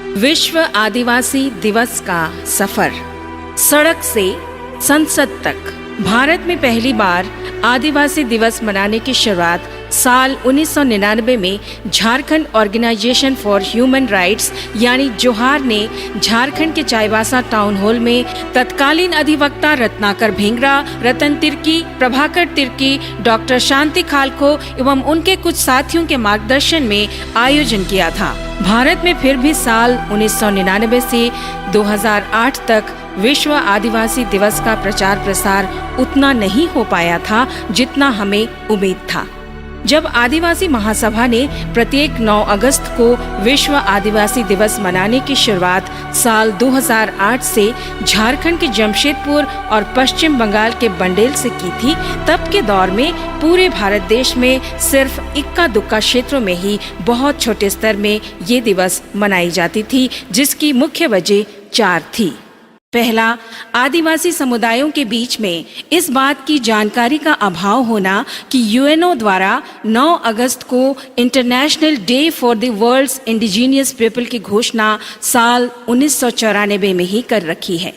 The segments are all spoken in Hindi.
विश्व आदिवासी दिवस का सफर, सड़क से संसद तक। भारत में पहली बार आदिवासी दिवस मनाने की शुरुआत साल 1999 में Jharkhand organisation for human rights यानी जोहार ने झारखंड के चाईबासा टाउन हॉल में तत्कालीन अधिवक्ता रत्नाकर भेंगरा, रतन तिर्की, प्रभाकर तिर्की, डॉक्टर शांति खालको एवं उनके कुछ साथियों के मार्गदर्शन में आयोजन किया था। भारत में फिर भी साल 1999 से 2008 तक विश्व आदिवासी दिवस का प्रचार प्रसार उतना नहीं हो पाया था जितना हमें उम्मीद था। जब आदिवासी महासभा ने प्रत्येक 9 अगस्त को विश्व आदिवासी दिवस मनाने की शुरुआत साल 2008 से झारखंड के जमशेदपुर और पश्चिम बंगाल के बंडेल से की थी, तब के दौर में पूरे भारत देश में सिर्फ इक्का दुक्का क्षेत्रों में ही बहुत छोटे स्तर में ये दिवस मनाई जाती थी, जिसकी मुख्य वजह 4 थी। पहला, आदिवासी समुदायों के बीच में इस बात की जानकारी का अभाव होना कि यूएनओ द्वारा 9 अगस्त को international day for the world's indigenous people की घोषणा साल 1994 में ही कर रखी है।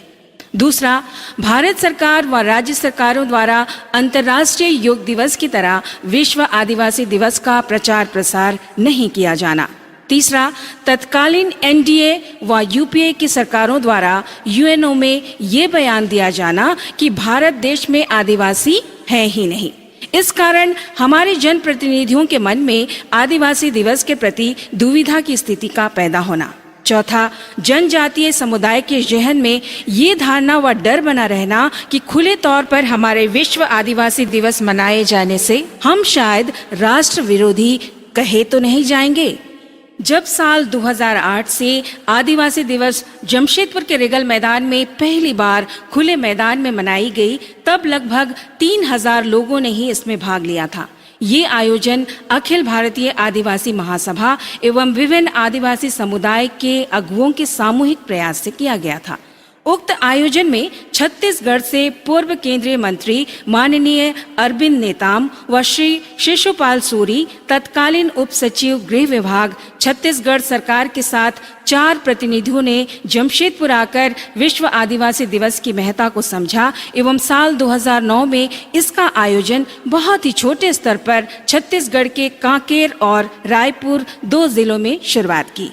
दूसरा, भारत सरकार व राज्य सरकारों द्वारा अंतर्राष्ट्रीय योग दिवस की तरह विश्व आदिवासी दिवस का प्रचार प्रसार नहीं किया जाना। तीसरा, तत्कालीन एनडीए व यूपीए की सरकारों द्वारा यूएनओ में ये बयान दिया जाना कि भारत देश में आदिवासी है ही नहीं। इस कारण हमारे जनप्रतिनिधियों के मन में आदिवासी दिवस के प्रति दुविधा की स्थिति का पैदा होना। चौथा, जनजातीय समुदाय के जहन में ये धारणा व डर बना रहना कि खुले तौर पर हमारे विश्व आदिवासी दिवस मनाए जाने से हम शायद राष्ट्र विरोधी कहे तो नहीं जाएंगे। जब साल 2008 से आदिवासी दिवस जमशेदपुर के रेगल मैदान में पहली बार खुले मैदान में मनाई गई, तब लगभग 3000 लोगों ने ही इसमें भाग लिया था। ये आयोजन अखिल भारतीय आदिवासी महासभा एवं विभिन्न आदिवासी समुदाय के अगुओं के सामूहिक प्रयास से किया गया था। उक्त आयोजन में छत्तीसगढ़ से पूर्व केंद्रीय मंत्री माननीय अरविंद नेताम व श्री शिशुपाल सूरी, तत्कालीन उप सचिव गृह विभाग छत्तीसगढ़ सरकार के साथ 4 प्रतिनिधियों ने जमशेदपुर आकर विश्व आदिवासी दिवस की महत्ता को समझा एवं साल 2009 में इसका आयोजन बहुत ही छोटे स्तर पर छत्तीसगढ़ के कांकेर और रायपुर 2 जिलों में शुरुआत की।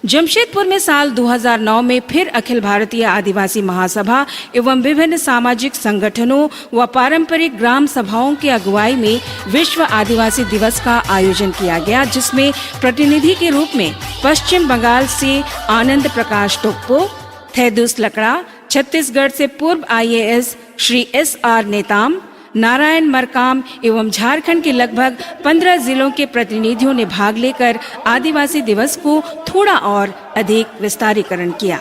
जमशेदपुर में साल 2009 में फिर अखिल भारतीय आदिवासी महासभा एवं विभिन्न सामाजिक संगठनों व पारंपरिक ग्राम सभाओं की अगुवाई में विश्व आदिवासी दिवस का आयोजन किया गया, जिसमें प्रतिनिधि के रूप में पश्चिम बंगाल से आनंद प्रकाश टोप्पो, थैदुस लकड़ा, छत्तीसगढ़ से पूर्व IAS श्री SR नेताम, नारायण मरकाम एवं झारखंड के लगभग 15 जिलों के प्रतिनिधियों ने भाग लेकर आदिवासी दिवस को थोड़ा और अधिक विस्तारीकरण किया।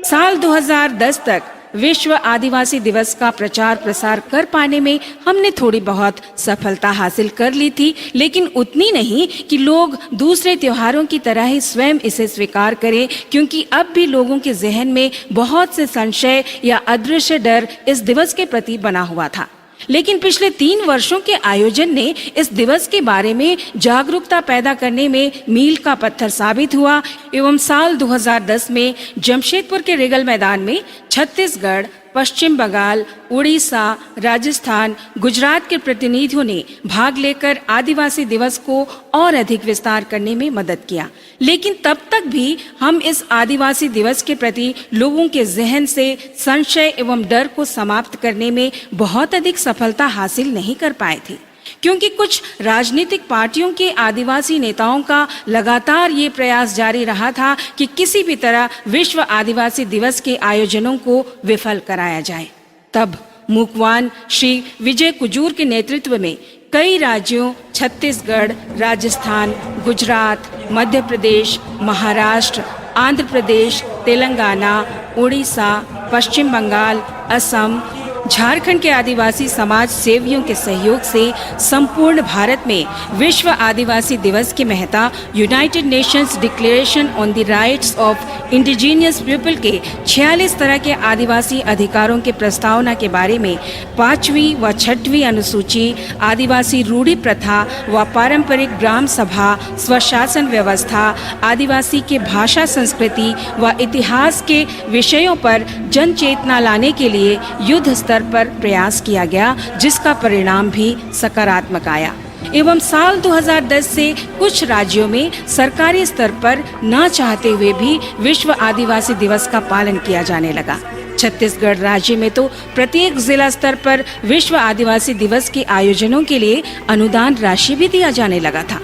साल 2010 तक विश्व आदिवासी दिवस का प्रचार प्रसार कर पाने में हमने थोड़ी बहुत सफलता हासिल कर ली थी, लेकिन उतनी नहीं कि लोग दूसरे त्योहारों की तरह ही स्वयं इसे स्वीकार करें, क्योंकि अब भी लोगों के जहन में बहुत से संशय या अदृश्य डर इस दिवस के प्रति बना हुआ था। लेकिन पिछले 3 वर्षों के आयोजन ने इस दिवस के बारे में जागरूकता पैदा करने में मील का पत्थर साबित हुआ एवं साल 2010 में जमशेदपुर के रेगल मैदान में छत्तीसगढ़, पश्चिम बंगाल, उड़ीसा, राजस्थान, गुजरात के प्रतिनिधियों ने भाग लेकर आदिवासी दिवस को और अधिक विस्तार करने में मदद किया। लेकिन तब तक भी हम इस आदिवासी दिवस के प्रति लोगों के जहन से संशय एवं डर को समाप्त करने में बहुत अधिक सफलता हासिल नहीं कर पाए थे, क्योंकि कुछ राजनीतिक पार्टियों के आदिवासी नेताओं का लगातार ये प्रयास जारी रहा था कि किसी भी तरह विश्व आदिवासी दिवस के आयोजनों को विफल कराया जाए। तब मुखवान श्री विजय कुजूर के नेतृत्व में कई राज्यों छत्तीसगढ़, राजस्थान, गुजरात, मध्य प्रदेश, महाराष्ट्र, आंध्र प्रदेश, तेलंगाना, उड़ीसा, पश्चिम बंगाल, असम, झारखंड के आदिवासी समाज सेवियों के सहयोग से संपूर्ण भारत में विश्व आदिवासी दिवस की महत्ता United Nations declaration on the rights of indigenous people के 46 तरह के आदिवासी अधिकारों के प्रस्तावना के बारे में 5वीं व 6वीं अनुसूची, आदिवासी रूढ़ी प्रथा व पारंपरिक ग्राम सभा, स्वशासन व्यवस्था, आदिवासी के भाषा संस्कृति व इतिहास के विषयों पर जन चेतना लाने के लिए युद्ध स्तर पर प्रयास किया गया, जिसका परिणाम भी सकारात्मक आया। एवं साल 2010 से कुछ राज्यों में सरकारी स्तर पर न चाहते हुए भी विश्व आदिवासी दिवस का पालन किया जाने लगा। छत्तीसगढ़ राज्य में तो प्रत्येक जिला स्तर पर विश्व आदिवासी दिवस के आयोजनों के लिए अनुदान राशि भी दिया जाने लगा था।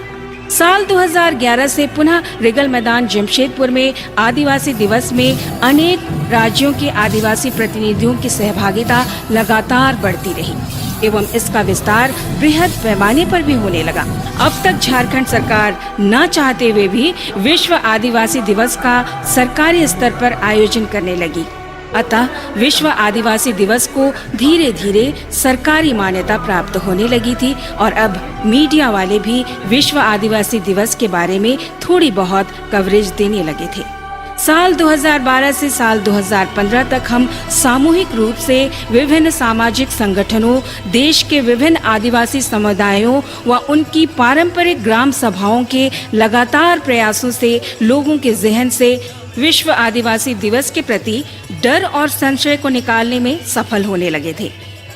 साल 2011 से पुनः रिगल मैदान जमशेदपुर में आदिवासी दिवस में अनेक राज्यों के आदिवासी प्रतिनिधियों की सहभागिता लगातार बढ़ती रही एवं इसका विस्तार बृहद पैमाने पर भी होने लगा। अब तक झारखंड सरकार न चाहते हुए भी विश्व आदिवासी दिवस का सरकारी स्तर पर आयोजन करने लगी। अतः विश्व आदिवासी दिवस को धीरे धीरे सरकारी मान्यता प्राप्त होने लगी थी और अब मीडिया वाले भी विश्व आदिवासी दिवस के बारे में थोड़ी बहुत कवरेज देने लगे थे। साल 2012 से साल 2015 तक हम सामूहिक रूप से विभिन्न सामाजिक संगठनों, देश के विभिन्न आदिवासी समुदायों व उनकी पारंपरिक ग्राम सभाओं के लगातार प्रयासों से लोगों के जहन से विश्व आदिवासी दिवस के प्रति डर और संशय को निकालने में सफल होने लगे थे।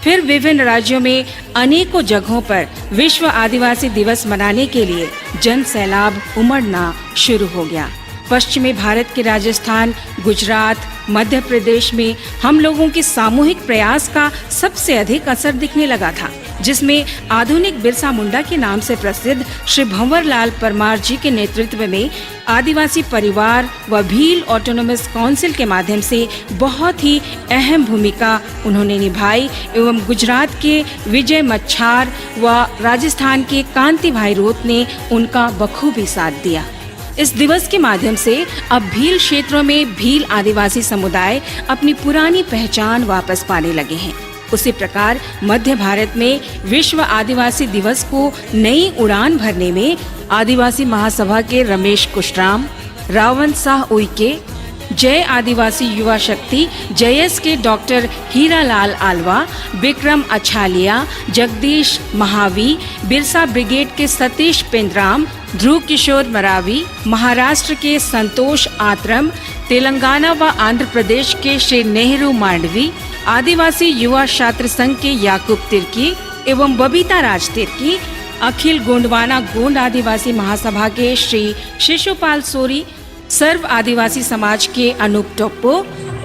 फिर विभिन्न राज्यों में अनेकों जगहों पर विश्व आदिवासी दिवस मनाने के लिए जन सैलाब उमड़ना शुरू हो गया। पश्चिमी भारत के राजस्थान, गुजरात, मध्य प्रदेश में हम लोगों के सामूहिक प्रयास का सबसे अधिक असर दिखने लगा था, जिसमें आधुनिक बिरसा मुंडा के नाम से प्रसिद्ध श्री भंवर लाल परमार जी के नेतृत्व में आदिवासी परिवार व भील ऑटोनोमस काउंसिल के माध्यम से बहुत ही अहम भूमिका उन्होंने निभाई एवं गुजरात के विजय मच्छार व राजस्थान के कांति भाई रोत ने उनका बखूबी साथ दिया। इस दिवस के माध्यम से अब भील क्षेत्रों में भील आदिवासी समुदाय अपनी पुरानी पहचान वापस पाने लगे हैं। उसी प्रकार मध्य भारत में विश्व आदिवासी दिवस को नई उड़ान भरने में आदिवासी महासभा के रमेश कुशराम, रावण शाह उइके, जय आदिवासी युवा शक्ति जयस के डॉक्टर हीरालाल आलवा, विक्रम अछालिया, जगदीश महावी, बिरसा ब्रिगेड के सतीश पेंद्राम, ध्रुव किशोर मरावी, महाराष्ट्र के संतोष आत्रम, तेलंगाना व आंध्र प्रदेश के श्री नेहरू मांडवी, आदिवासी युवा छात्र संघ के याकूब तिर्की एवं बबीता राज तिर्की, अखिल गोंडवाना गोंड आदिवासी महासभा के श्री शिशुपाल सोरी, सर्व आदिवासी समाज के अनूप टोप्पो,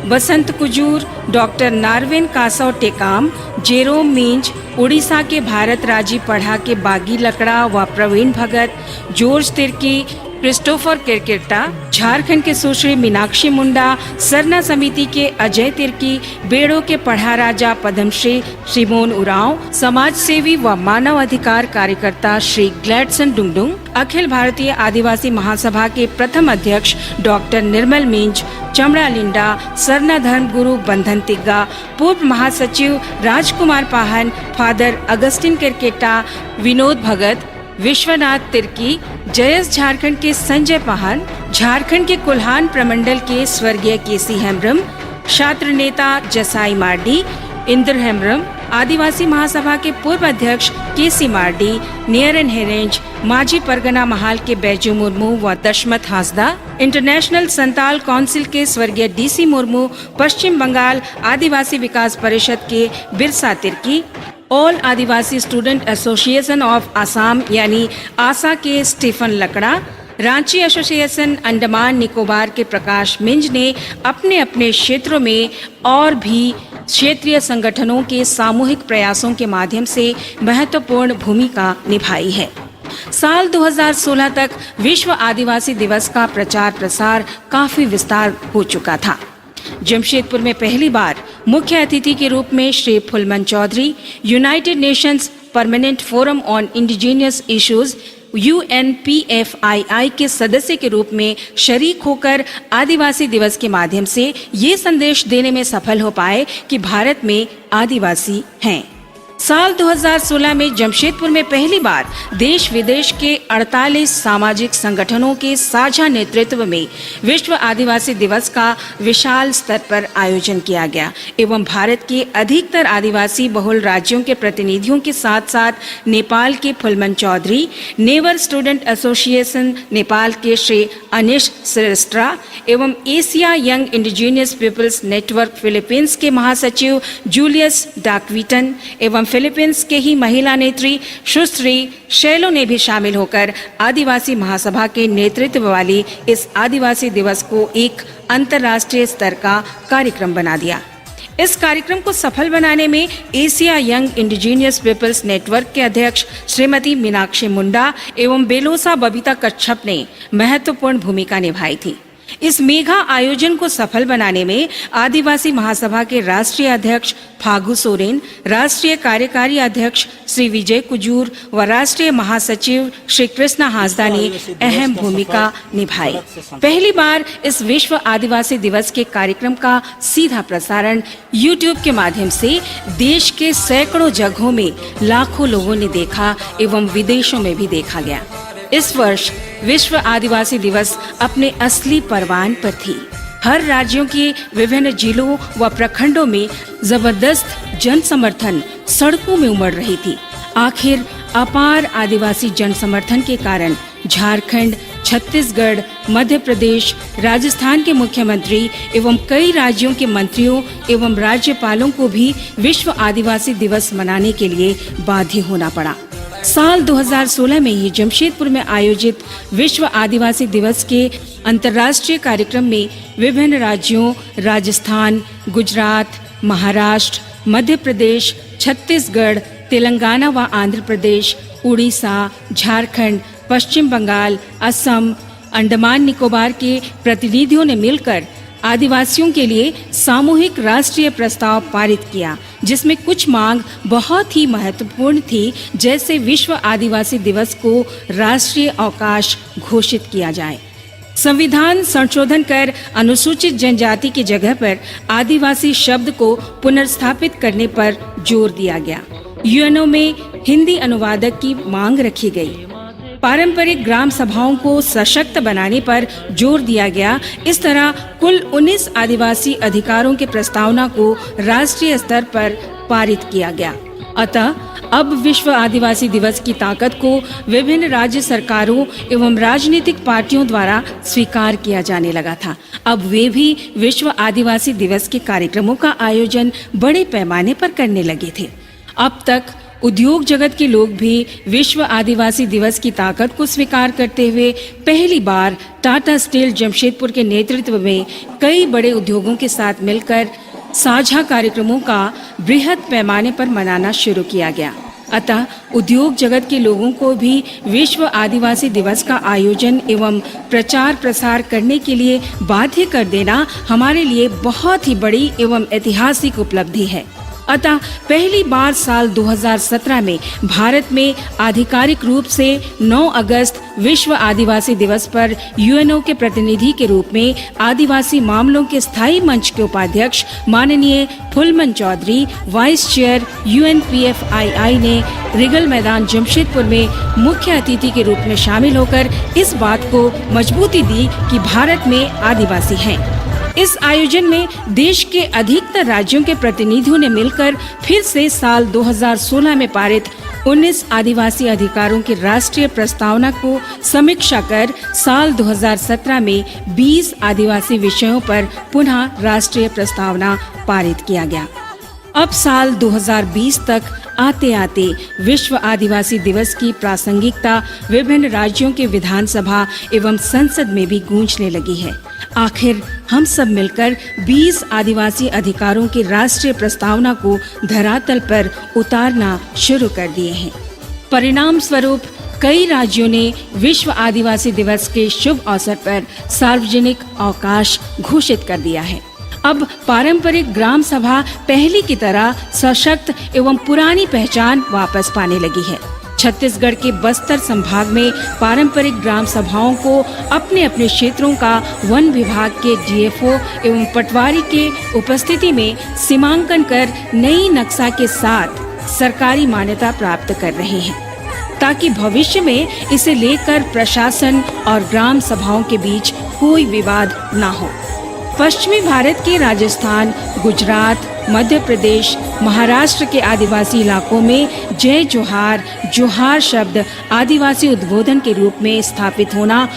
बसंत कुजूर, डॉक्टर नारवेन कासव टेकाम, जेरोम मींज, उड़ीसा के भारत राजी पढ़ा के बागी लकड़ा व प्रवीण भगत, जॉर्ज तिर्की, क्रिस्टोफर किरकिरटा, झारखंड के सुश्री मीनाक्षी मुंडा, सरना समिति के अजय तिर्की, बेड़ो के पढ़ा राजा पद्मश्री श्रीमोन उरांव, समाज सेवी व मानव अधिकार कार्यकर्ता श्री ग्लैडसन डुंगडुंग, अखिल भारतीय आदिवासी महासभा के प्रथम अध्यक्ष डॉक्टर निर्मल मिंज, चमड़ा लिंडा, सरना धर्म गुरु बंधन तिग्गा, पूर्व महासचिव राजकुमार पाहन, फादर अगस्टिन किरकेटा, विनोद भगत, विश्वनाथ तिर्की, जयस झारखंड के संजय पाहन, झारखंड के कुल्हान प्रमंडल के स्वर्गीय केसी हेम्ब्रम, छात्र नेता जसाई मार्डी, इंद्र हेम्ब्रम, आदिवासी महासभा के पूर्व अध्यक्ष केसी मार्डी, नियरन हेरेंज, माजी परगना महाल के बैजू मुर्मू व दशमत हासदा, इंटरनेशनल संताल काउंसिल के स्वर्गीय डीसी मुर्मू, पश्चिम बंगाल आदिवासी विकास परिषद के Birsa Tirkey, all Adivasi student association of Assam यानी आसा के स्टीफन लकड़ा, रांची एसोसिएशन अंडमान निकोबार के प्रकाश मिंज ने अपने अपने क्षेत्रों में और भी क्षेत्रीय संगठनों के सामूहिक प्रयासों के माध्यम से महत्वपूर्ण भूमिका निभाई है। साल 2016 तक विश्व आदिवासी दिवस का प्रचार प्रसार काफी विस्तार हो चुका था। जमशेदपुर में पहली बार मुख्य अतिथि के रूप में Shri Phulman Chaudhary, United Nations Permanent Forum on Indigenous Issues UNPFII के सदस्य के रूप में शरीक होकर आदिवासी दिवस के माध्यम से ये संदेश देने में सफल हो पाए कि भारत में आदिवासी हैं। साल 2016 में जमशेदपुर में पहली बार देश विदेश के 48 सामाजिक संगठनों के साझा नेतृत्व में विश्व आदिवासी दिवस का विशाल स्तर पर आयोजन किया गया एवं भारत के अधिकतर आदिवासी बहुल राज्यों के प्रतिनिधियों के साथ साथ नेपाल के फुलमन चौधरी, नेवर स्टूडेंट एसोसिएशन नेपाल के श्री अनिश श्रेष्ठा एवं Asia young indigenous peoples Network Philippines के महासचिव जूलियस डाकवीटन एवं फिलीपींस के ही महिला नेत्री सुश्री शैलो ने भी शामिल होकर आदिवासी महासभा के नेतृत्व वाली इस आदिवासी दिवस को एक अंतर्राष्ट्रीय स्तर का कार्यक्रम बना दिया। इस कार्यक्रम को सफल बनाने में Asia young indigenous peoples network के अध्यक्ष श्रीमती मीनाक्षी मुंडा एवं बेलोसा बबीता कच्छप ने महत्वपूर्ण भूमिका निभाई थी। इस मेगा आयोजन को सफल बनाने में आदिवासी महासभा के राष्ट्रीय अध्यक्ष फागू सोरेन, राष्ट्रीय कार्यकारी अध्यक्ष श्री विजय कुजूर व राष्ट्रीय महासचिव श्री कृष्णा हांसदा ने अहम भूमिका निभाई। पहली बार इस विश्व आदिवासी दिवस के कार्यक्रम का सीधा प्रसारण YouTube के माध्यम से देश के सैकड़ों जगहों में लाखों लोगों ने देखा एवं विदेशों में भी देखा गया। इस वर्ष विश्व आदिवासी दिवस अपने असली परवान पर थी। हर राज्यों के विभिन्न जिलों व प्रखंडों में जबरदस्त जन समर्थन सड़कों में उमड़ रही थी। आखिर अपार आदिवासी जन समर्थन के कारण झारखंड, छत्तीसगढ़, मध्य प्रदेश, राजस्थान के मुख्यमंत्री एवं कई राज्यों के मंत्रियों एवं राज्यपालों को भी विश्व आदिवासी दिवस मनाने के लिए बाध्य होना पड़ा। साल 2016 में ही जमशेदपुर में आयोजित विश्व आदिवासी दिवस के अंतर्राष्ट्रीय कार्यक्रम में विभिन्न राज्यों राजस्थान, गुजरात, महाराष्ट्र, मध्य प्रदेश, छत्तीसगढ़, तेलंगाना व आंध्र प्रदेश, उड़ीसा, झारखंड, पश्चिम बंगाल, असम, अंडमान निकोबार के प्रतिनिधियों ने मिलकर आदिवासियों के लिए सामूहिक राष्ट्रीय प्रस्ताव पारित किया, जिसमें कुछ मांग बहुत ही महत्वपूर्ण थी, जैसे विश्व आदिवासी दिवस को राष्ट्रीय अवकाश घोषित किया जाए, संविधान संशोधन कर अनुसूचित जनजाति की जगह पर आदिवासी शब्द को पुनर्स्थापित करने पर जोर दिया गया। यूएनओ में हिंदी अनुवादक की मांग रखी गई। पारंपरिक ग्राम सभाओं को सशक्त बनाने पर जोर दिया गया। इस तरह कुल 19 आदिवासी अधिकारों के प्रस्तावना को राष्ट्रीय स्तर पर पारित किया गया। अतः अब विश्व आदिवासी दिवस की ताकत को विभिन्न राज्य सरकारों एवं राजनीतिक पार्टियों द्वारा स्वीकार किया जाने लगा था। अब वे भी विश्व आदिवासी दिवस के कार्यक्रमों का आयोजन बड़े पैमाने पर करने लगे थे। अब तक उद्योग जगत के लोग भी विश्व आदिवासी दिवस की ताकत को स्वीकार करते हुए पहली बार टाटा स्टील जमशेदपुर के नेतृत्व में कई बड़े उद्योगों के साथ मिलकर साझा कार्यक्रमों का बृहद पैमाने पर मनाना शुरू किया गया। अतः उद्योग जगत के लोगों को भी विश्व आदिवासी दिवस का आयोजन एवं प्रचार प्रसार करने के लिए बाध्य कर देना हमारे लिए बहुत ही बड़ी एवं ऐतिहासिक उपलब्धि है। अतः पहली बार साल 2017 में भारत में आधिकारिक रूप से 9 अगस्त विश्व आदिवासी दिवस पर यूएनओ के प्रतिनिधि के रूप में आदिवासी मामलों के स्थायी मंच के उपाध्यक्ष माननीय Phulman Chaudhary, vice chair UNPFII ने रिगल मैदान जमशेदपुर में मुख्य अतिथि के रूप में शामिल होकर इस बात को मजबूती दी कि भारत में आदिवासी हैं। इस आयोजन में देश के अधिकतर राज्यों के प्रतिनिधियों ने मिलकर फिर से साल 2016 में पारित 19 आदिवासी अधिकारों की राष्ट्रीय प्रस्तावना को समीक्षा कर साल 2017 में 20 आदिवासी विषयों पर पुनः राष्ट्रीय प्रस्तावना पारित किया गया। अब साल 2020 तक आते आते विश्व आदिवासी दिवस की प्रासंगिकता विभिन्न राज्यों के विधानसभा एवं संसद में भी गूंजने लगी है। आखिर हम सब मिलकर 20 आदिवासी अधिकारों की राष्ट्रीय प्रस्तावना को धरातल पर उतारना शुरू कर दिए हैं। परिणाम स्वरूप कई राज्यों ने विश्व आदिवासी दिवस के शुभ अवसर पर सार्वजनिक अवकाश घोषित कर दिया है। अब पारंपरिक ग्राम सभा पहले की तरह सशक्त एवं पुरानी पहचान वापस पाने लगी है। छत्तीसगढ़ के बस्तर संभाग में पारंपरिक ग्राम सभाओं को अपने अपने क्षेत्रों का वन विभाग के डीएफओ एवं पटवारी के उपस्थिति में सीमांकन कर नई नक्शा के साथ सरकारी मान्यता प्राप्त कर रहे हैं, ताकि भविष्य में इसे लेकर प्रशासन और ग्राम सभाओं के बीच कोई विवाद न हो। पश्चिमी भारत के राजस्थान, गुजरात, मध्य प्रदेश, महाराष्ट्र के आदिवासी इलाकों में जय जोहार, जोहार शब्द आदिवासी उद्बोधन के रूप में स्थापित होना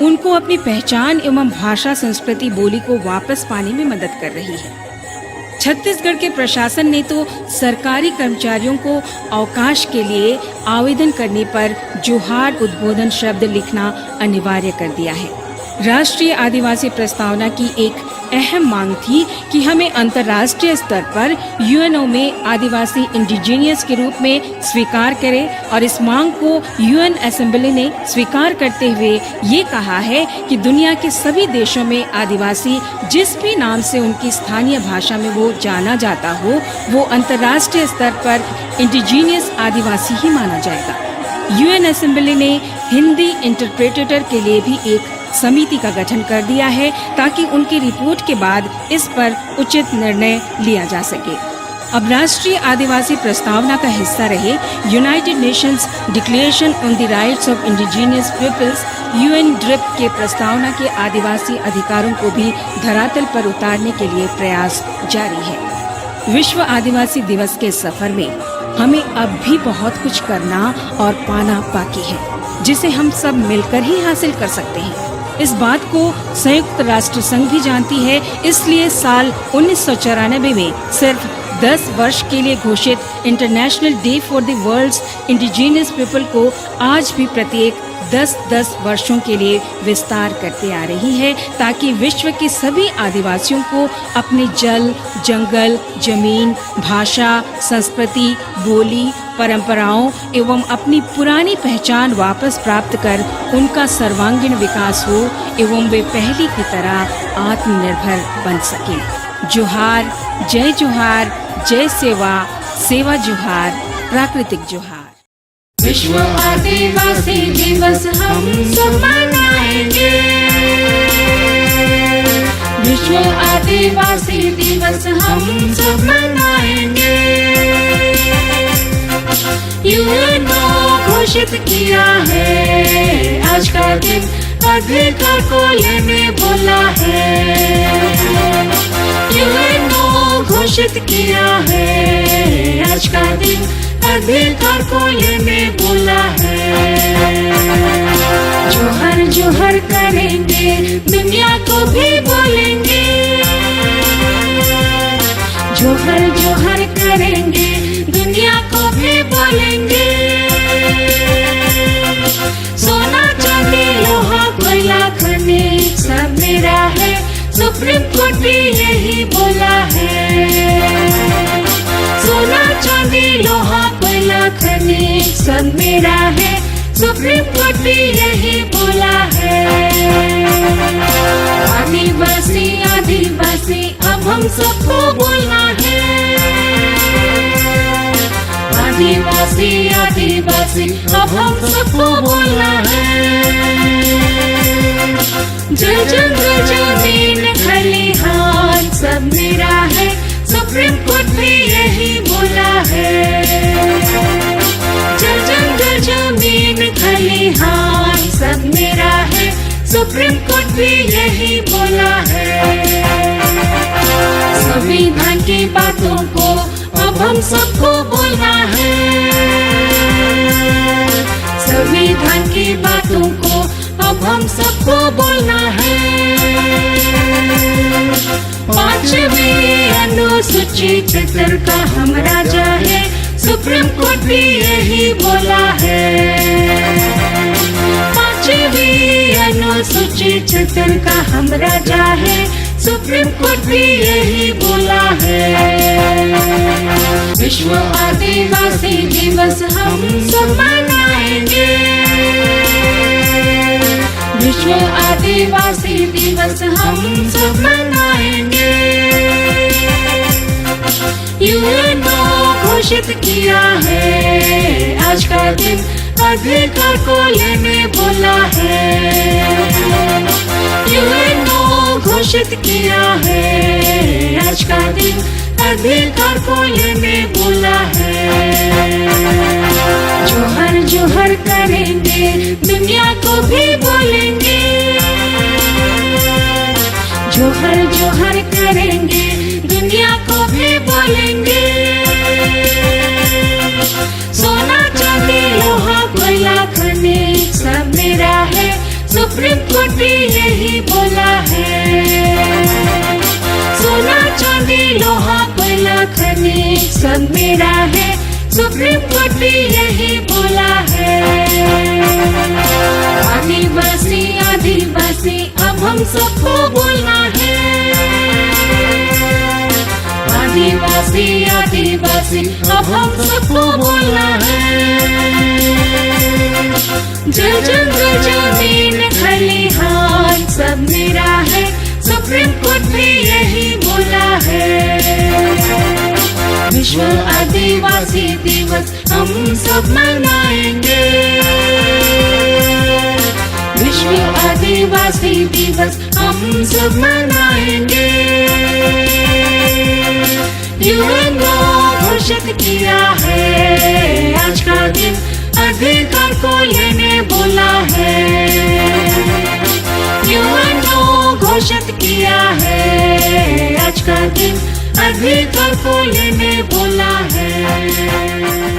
उनको अपनी पहचान एवं भाषा, संस्कृति, बोली को वापस पाने में मदद कर रही है। छत्तीसगढ़ के प्रशासन ने तो सरकारी कर्मचारियों को अवकाश के लिए आवेदन करने पर जोहार उद्बोधन शब्द लिखना अनिवार्य कर दिया है। राष्ट्रीय आदिवासी प्रस्तावना की एक अहम मांग थी कि हमें अंतर्राष्ट्रीय स्तर पर यूएनओ में आदिवासी इंडिजीनियस के रूप में स्वीकार करें, और इस मांग को यूएन असेंबली ने स्वीकार करते हुए ये कहा है कि दुनिया के सभी देशों में आदिवासी जिस भी नाम से उनकी स्थानीय भाषा में वो जाना जाता हो, वो अंतर्राष्ट्रीय स्तर पर इंडिजीनियस आदिवासी ही माना जाएगा। यूएन असेंबली ने हिंदी इंटरप्रेटर के लिए भी एक समिति का गठन कर दिया है, ताकि उनकी रिपोर्ट के बाद इस पर उचित निर्णय लिया जा सके। अब राष्ट्रीय आदिवासी प्रस्तावना का हिस्सा रहे United Nations declaration on the rights of indigenous peoples (UNDRIP) के प्रस्तावना के आदिवासी अधिकारों को भी धरातल पर उतारने के लिए प्रयास जारी है। विश्व आदिवासी दिवस के सफर में हमें अब भी बहुत कुछ करना और पाना बाकी है, जिसे हम सब मिलकर ही हासिल कर सकते हैं। इस बात को संयुक्त राष्ट्र संघ भी जानती है, इसलिए साल 1994 में सिर्फ 10 वर्ष के लिए घोषित international day for the world's indigenous people को आज भी प्रत्येक 10-10 वर्षों के लिए विस्तार करते आ रही है, ताकि विश्व के सभी आदिवासियों को अपने जल, जंगल, जमीन, भाषा, संस्कृति, बोली, परंपराओं एवं अपनी पुरानी पहचान वापस प्राप्त कर उनका सर्वांगीण विकास हो एवं वे पहले की तरह आत्मनिर्भर बन सके। जोहार, जय जोहार, जय सेवा, सेवा जोहार, प्राकृतिक जोहार। विश्व आदिवासी दिवस हम सब मनाएंगे। विश्व आदिवासी दिवस हम सब मनाएंगे। यूएनओ घोषित किया है आज का दिन, अधिकार को लेने बोला है। यूएनओ घोषित किया है आज का दिन, अधिकार को लेने बोला है। जोहर जोहर करेंगे, दुनिया को भी बोलेंगे। जोहर जोहर करेंगे, दुनिया को भी बोलेंगे। सोना चांदी लोहा कोयला खनिज सब मेरा है, सुप्रीम कोर्ट भी यही बोला है। सोना चांदी लोहा कोयला खनिज सब मेरा है, सुप्रीम कोर्ट भी यही बोला है। आदिवासी आदिवासी अब हम सबको बोलना है। आदिवासी आदिवासी अब हम सबको बोलना है। जल जंगल जमीन खलिहान सब मेरा है, सुप्रीम कोर्ट भी यही बोला है। जल जंगल जमीन खलिहान सब मेरा है, सुप्रीम कोर्ट भी यही बोला है। संविधान की बातों को अब हम सबको बोलना है। संविधान की बातों को अब हम सबको बोलना है। 5वीं अनुसूची क्षेत्र का हम राजा है, सुप्रीम कोर्ट भी यही बोला है। 5वीं अनुसूची क्षेत्र का हम राजा है, सुप्रीम कोर्ट भी यही बोला है। विश्व आदिवासी दिवस हम सब मनाएंगे। विश्व आदिवासी दिवस हम सब मनाएंगे। यूएनओ घोषित किया है। आज का दिन अधिकार को लेने बोला है। यूएनओ घोषित किया है। आज का दिन अधिकार को लेने बोला है। जोहर जोहर करेंगे, दुनिया को भी बोलेंगे। जोहर जोहर करेंगे, दुनिया को भी बोलेंगे। सोना चांदी लोहा कोयला खनिज सब मेरा है। सुप्रीम कोर्ट भी यही बोला है। सोना चांदी लोहा कोयला खनिज सब मेरा है। सुप्रीम कोर्ट भी यही बोला है। आदिवासी आदिवासी अब हम सबको बोलना है। आदिवासी आदिवासी अब हम सबको बोलना है। जल जंगल जमीन खलिहान सब मेरा है। सुप्रीम कोर्ट भी यही बोला है। विश्व आदिवासी दिवस हम सब मनाएंगे। विश्व आदिवासी दिवस हम सब मनाएंगे। यूएनओ घोषित किया है। आज का दिन अधिकार को लेने बोला है। यूएनओ घोषित किया है। आज का दिन अधिकार को लेने बोला है।